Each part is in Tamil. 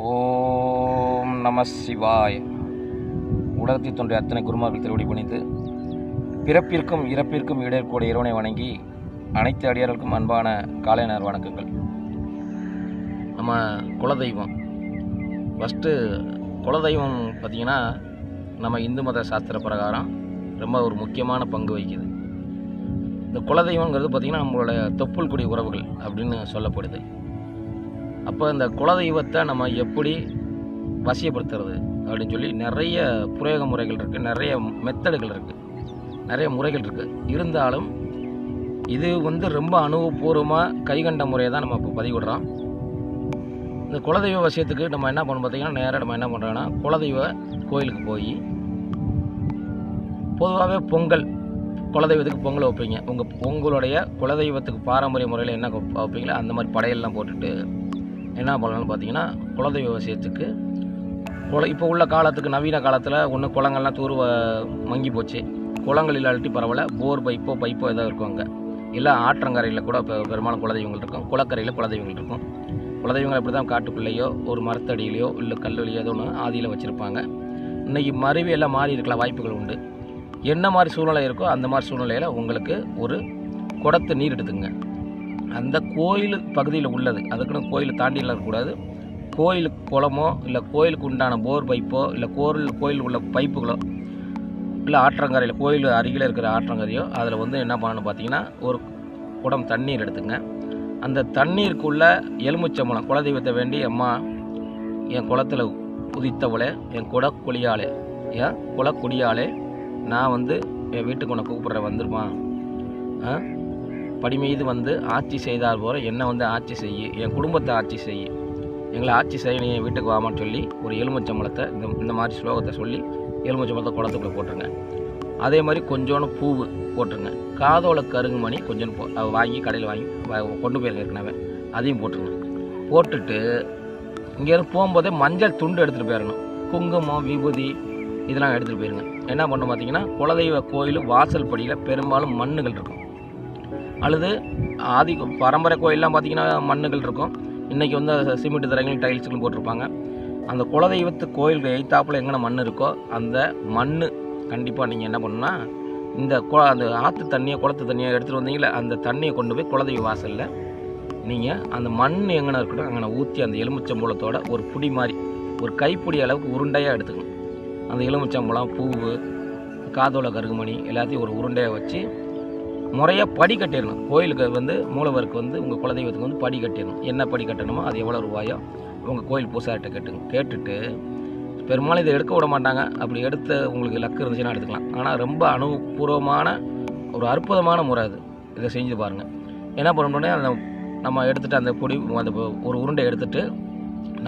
ஓம் நம சிவாய. உலகத்தை தோன்றிய அத்தனை குருமார்கள் திருவடி பணிந்து பிறப்பிற்கும் இறப்பிற்கும் இடையக்கூடிய இறைவனை வணங்கி அனைத்து அடியார்களுக்கும் அன்பான காலை நேர வணக்கங்கள். நம்ம குலதெய்வம் ஃபஸ்ட்டு குலதெய்வம் பார்த்திங்கன்னா நம்ம இந்து மத சாஸ்திர பிரகாரம் ரொம்ப ஒரு முக்கியமான பங்கு வகிக்குது. இந்த குலதெய்வங்கிறது பார்த்திங்கன்னா நம்மளோட தொப்புள் குடி உறவுகள் அப்படின்னு சொல்லப்படுது. அப்போ இந்த குலதெய்வத்தை நம்ம எப்படி வசியப்படுத்துறது அப்படின்னு சொல்லி நிறைய பிரயோக முறைகள் இருக்குது, நிறைய மெத்தடுகள் இருக்குது, நிறைய முறைகள் இருக்குது. இருந்தாலும் இது ரொம்ப அனுபவபூர்வமாக கைகண்ட முறையை தான் நம்ம இப்போ பதிவிடுறோம். இந்த குலதெய்வ வசியத்துக்கு நம்ம என்ன பண்ணணும் பார்த்திங்கன்னா, நேராக நம்ம என்ன பண்ணுறோன்னா குலதெய்வ கோயிலுக்கு போய் பொதுவாகவே பொங்கல், குலதெய்வத்துக்கு பொங்கல் வைப்பீங்க. உங்களுடைய குலதெய்வத்துக்கு பாரம்பரிய முறையில் என்ன வைப்பீங்களோ அந்த மாதிரி படையெல்லாம் போட்டுட்டு என்ன பண்ணலாம்னு பார்த்தீங்கன்னா, குலதெய்வ விஷயத்துக்கு இப்போ உள்ள காலத்துக்கு நவீன காலத்தில் ஒன்று குளங்கள்லாம் மங்கி போச்சு. குளங்கள் இல்லாட்டி பரவாயில்ல, போர் பைப்போ ஏதோ இருக்கும். அங்கே இல்லை ஆற்றங்கரையில் கூட இப்போ பெரும்பாலும் குலதெய்வங்கள் இருக்கும், குளக்கரையில் குலதெய்வங்கள் இருக்கும். குலதெய்வங்கள் அப்படி தான் காட்டுக்குள்ளேயோ ஒரு மரத்தடியிலையோ இல்லை கல்வெளியோ ஏதோ ஒன்று ஆதியில் வச்சுருப்பாங்க. இன்றைக்கி மருவி எல்லாம் மாறி இருக்கலாம், வாய்ப்புகள் உண்டு. என்ன மாதிரி சூழ்நிலை இருக்கோ அந்த மாதிரி சூழ்நிலையில் உங்களுக்கு ஒரு குடத்து நீர் எடுத்துங்க. அந்த கோயில் பகுதியில் உள்ளது, அதுக்குன்னு கோயில் தாண்டியில் இருக்கக்கூடாது. கோயிலுக்கு குளமோ இல்லை கோயிலுக்கு உண்டான போர் பைப்போ இல்லை கோயில் உள்ள பைப்புகளோ இல்லை ஆற்றங்கரையில் கோயில் அருகில் இருக்கிற ஆற்றங்கரையோ அதில் என்ன பண்ணணும்னு பார்த்தீங்கன்னா, ஒரு குடம் தண்ணீர் எடுத்துங்க. அந்த தண்ணீருக்குள்ளே எலுமிச்சம்பழம், குலதெய்வத்தை வேண்டி, அம்மா என் குளத்தில் உதித்தவளே, என் குலக்குடியாளே நான் என் வீட்டுக்கு உன்னை கூப்பிட்ற வந்துருமா, படி மீது ஆட்சி செய்தால் போகிற என்னை ஆட்சி செய்யு, என் குடும்பத்தை ஆட்சி செய்யு, எங்களை ஆட்சி செய்ய நீ என் வீட்டுக்கு வாமான்னு சொல்லி ஒரு எலுமிச்சம்பழத்தை இந்த மாதிரி ஸ்லோகத்தை சொல்லி எலுமிச்சம்பழத்தை குளத்துக்குள்ளே போட்டுருங்க. அதே மாதிரி கொஞ்சோண்டு பூவு போட்டுருங்க. காதோல கருங்குமணி கொஞ்சம் வாங்கி கடையில் வாங்கி கொண்டு போயிருங்க, ஏற்கனவே அதையும் போட்டுருங்க. போட்டுட்டு இங்கேருந்து போகும்போதே மஞ்சள் துண்டு எடுத்துகிட்டு போயிடணும். குங்குமம், விபூதி இதெல்லாம் எடுத்துகிட்டு போயிருங்க. என்ன பண்ணணும் பார்த்தீங்கன்னா, குலதெய்வ கோயில் வாசல் படியில் பெரும்பாலும் மண்ணுகள் இருக்கும், அல்லது பரம்பரை கோயிலெலாம் பார்த்திங்கன்னா மண்ணுகள் இருக்கும். இன்றைக்கி சிமெண்ட் தரைகளும் டைல்ஸுகளும் போட்டிருப்பாங்க. அந்த குலதெய்வத்து கோயிலுக்கு எய்த்தாப்பில் எங்கே மண் இருக்கோ அந்த மண் கண்டிப்பாக நீங்கள் என்ன பண்ணணும்னா, அந்த ஆற்று தண்ணியை குளத்து தண்ணியை எடுத்துகிட்டு வந்தீங்களே அந்த தண்ணியை கொண்டு போய் குலதெய்வ வாசலில் நீங்கள் அந்த மண் எங்கே இருக்கட்டும் அங்கே ஊற்றி அந்த எலுமிச்சம்பழத்தோட ஒரு புடி மாதிரி ஒரு கைப்பிடி அளவுக்கு உருண்டையாக எடுத்துக்கணும். அந்த எலுமிச்சம்பழம், பூவு, காதோல கருகுமணி எல்லாத்தையும் ஒரு உருண்டையாக வச்சு முறையாக படி கட்டிடணும். கோயிலுக்கு மூலவருக்கு உங்கள் குலதெய்வத்துக்கு படி கட்டிடணும். என்ன படி கட்டணுமோ அது எவ்வளோ ரூபாயோ உங்கள் கோயில் பூசாரிட்ட கேட்டுட்டு பெரும்பாலும் இதை எடுக்க விட மாட்டாங்க. அப்படி எடுத்து உங்களுக்கு லக்கு இருந்துச்சுன்னா எடுத்துக்கலாம். ஆனால் ரொம்ப அனுபவபூர்வமான ஒரு அற்புதமான முறை அது. இதை செஞ்சு பாருங்கள். என்ன பண்ணணுன்னே நம்ம எடுத்துகிட்டு அந்த பொடி அந்த ஒரு உருண்டை எடுத்துகிட்டு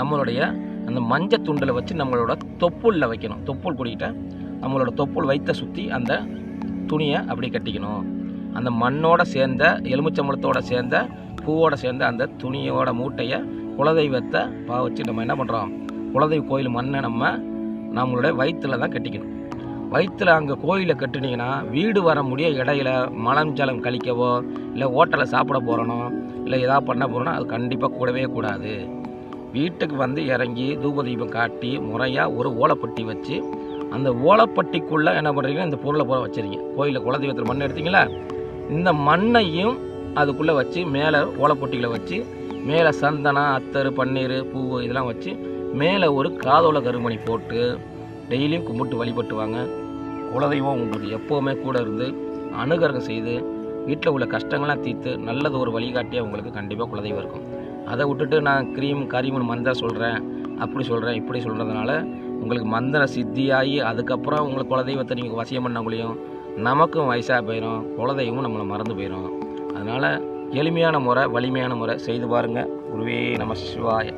நம்மளுடைய அந்த மஞ்சள் துண்டில் வச்சு நம்மளோட தொப்புளில் வைக்கணும். தொப்புள் குடிக்கிட்ட நம்மளோட தொப்புள் வைத்த சுற்றி அந்த துணியை அப்படி கட்டிக்கணும். அந்த மண்ணோட சேர்ந்த எலுமிச்சம்பழத்தோடு சேர்ந்த பூவோடு சேர்ந்த அந்த துணியோட மூட்டையை குலதெய்வத்தை வச்சு நம்ம என்ன பண்ணுறோம், குலதெய்வ கோயில் மண்ணை நம்மளுடைய வயிற்றில் தான் கட்டிக்கணும். வயிற்றில் அங்கே கோயிலை கட்டினீங்கன்னா வீடு வர முடிய இடையில மலம் கழிக்கவோ இல்லை ஹோட்டலில் சாப்பிட போகிறனோ இல்லை ஏதாவது பண்ண போகிறோன்னா அது கண்டிப்பாக கூடவே கூடாது. வீட்டுக்கு இறங்கி தூபதீபம் காட்டி முறையாக ஒரு ஓலைப்பட்டி வச்சு அந்த ஓலைப்பட்டிக்குள்ளே என்ன பண்ணுறீங்கன்னா இந்த பொருளை போல வச்சுருங்க. கோயிலில் குலதெய்வத்தில் மண் எடுத்தீங்களா, இந்த மண்ணையும் அதுக்குள்ளே வச்சு மேலே ஓலைப்பட்டியில் வச்சு மேலே சந்தனம், அத்தர், பன்னீர், பூ இதெல்லாம் வச்சு மேலே ஒரு காதோல கருமணி போட்டு டெய்லியும் கும்பிட்டு வழிபட்டு வாங்க. குலதெய்வம் உங்களுக்கு எப்போவுமே கூட இருந்து அனுகிரகம் செய்து வீட்டில் உள்ள கஷ்டங்கள்லாம் தீர்த்து நல்லது ஒரு வழிகாட்டியாக உங்களுக்கு கண்டிப்பாக குலதெய்வம் இருக்கும். அதை விட்டுட்டு நான் கரீம்னு மந்திரம் சொல்கிறேன், அப்படி சொல்கிறேன், இப்படி சொல்கிறதுனால உங்களுக்கு மந்திர சித்தியாகி அதுக்கப்புறம் உங்களுக்கு குலதெய்வத்தை நீங்கள் வசியம் பண்ணவங்களையும் நமக்கும் வயசாக போயிடும், குலதெய்வமும் நம்மளை மறந்து போயிடும். அதனால் எளிமையான முறை, வலிமையான முறை செய்து பாருங்கள். குருவே நம சிவாய.